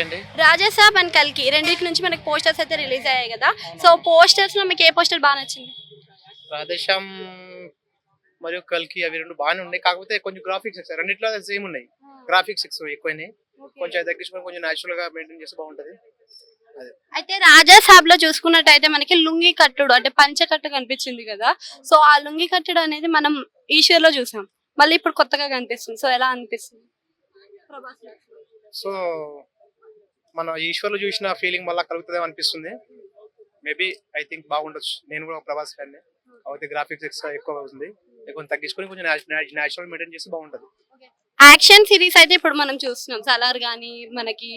Hi అండి. Raja Saab and కల్కి రెండింటి నుంచి మనకి పోస్టర్స్ అయితే రిలీజ్ అయ్యాయి కదా. సో పోస్టర్స్ లో మీకు ఏ పోస్టర్ బాగా నచ్చింది? రాధేశ్యామ్ మరియు కల్కి అవి 2 బాగానే ఉన్నాయి. కాకపోతే కొంచెం గ్రాఫిక్స్ రెండిట్లో సేమ్ ఉన్నాయి. గ్రాఫిక్స్ ఎక్కువైనాయి. కొంచెం అది తగ్గించుకొని కొంచెం నేచురల్ గా మెయింటైన్ చేస్తే బాగుంటది. అదే. అయితే రాజాసాబ్ లో చూసుకున్నట్టయితే మనకి లుంగి కట్టుడు అంటే పంచ కట్టు కనిపించింది కదా. సో ఆ లుంగి కట్టుడు అనేది మనం ఈశ్వర్ లో చూసాం, మళ్ళీ ఇప్పుడు కొత్తగా కనిపిస్తుంది. సో ఎలా అనిపిస్తుంది ప్రభాస్ లో? సో మన ఈశ్వర్లో చూసిన ఫీలింగ్ మళ్ళీ కలుగుతుందేమో అనిపిస్తుంది. మేబీ ఐ థింక్ బాగుండొచ్చు. నేను కూడా ప్రభాస్ ఫ్యాన్. అయితే గ్రాఫిక్స్ ఎక్కువ అవుతుంది. కొంచెం తగ్గించుకొని కొంచెం నేచురల్ మెయింటైన్ చేస్తే బాగుంటది. యాక్షన్ సిరీస్ అయితే ఇప్పుడు మనం చూస్తున్నాం, సలార్ గానీ మనకి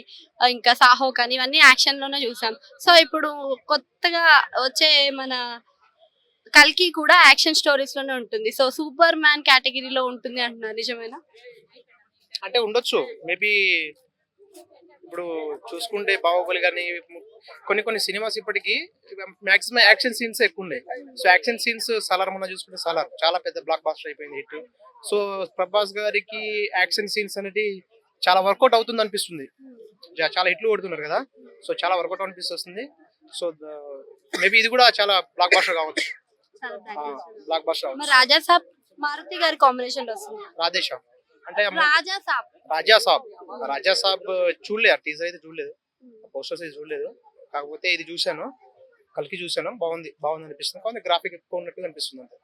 ఇంకా సాహో కానీ ఇవన్నీ యాక్షన్ లోనే చూసాం. సో ఇప్పుడు కొత్తగా వచ్చే మన కల్కి కూడా యాక్షన్ స్టోరీస్ లోనే ఉంటుంది. సో సూపర్ మ్యాన్ కేటగిరీలో ఉంటుంది అంటున్నారు, నిజమేనా? అంటే ఉండొచ్చు మేబీ. ఇప్పుడు చూసుకుంటే బాహుబలి కానీ కొన్ని సినిమాస్ ఇప్పటికి మాక్సిమం యాక్షన్ సీన్స్ ఎక్కువ ఉన్నాయి. సో యాక్షన్ సీన్స్ సలార్ మొన్న చూసుకుంటే సలార్ చాలా పెద్ద బ్లాక్ బాస్టర్ అయిపోయింది హిట్. సో ప్రభాస్ గారికి యాక్షన్ సీన్స్ అనేది చాలా వర్కౌట్ అవుతుంది అనిపిస్తుంది. చాలా హిట్లు కొడుతున్నారు కదా. సో చాలా వర్కౌట్ అనిపిస్తుంది. సో మేబీ ఇది కూడా చాలా బ్లాక్ బాస్టర్ కావచ్చు. బ్లాక్ బాస్టర్ మరి రాజాసాబ్ మారుతి గారి కాంబినేషన్ లో వస్తుంది. రాధేశ్యామ్ అంటే రాజాసాబ్ రాజాసాబ్ చూడలేదు. టీజర్ అయితే చూడలేదు, పోస్టర్స్ అయితే చూడలేదు. కాకపోతే ఇది చూశాను, కల్కి చూశాను. బాగుంది అనిపిస్తుంది. కొంచెం గ్రాఫిక్ ఎక్కువ ఉన్నట్టు అనిపిస్తుంది అంతే.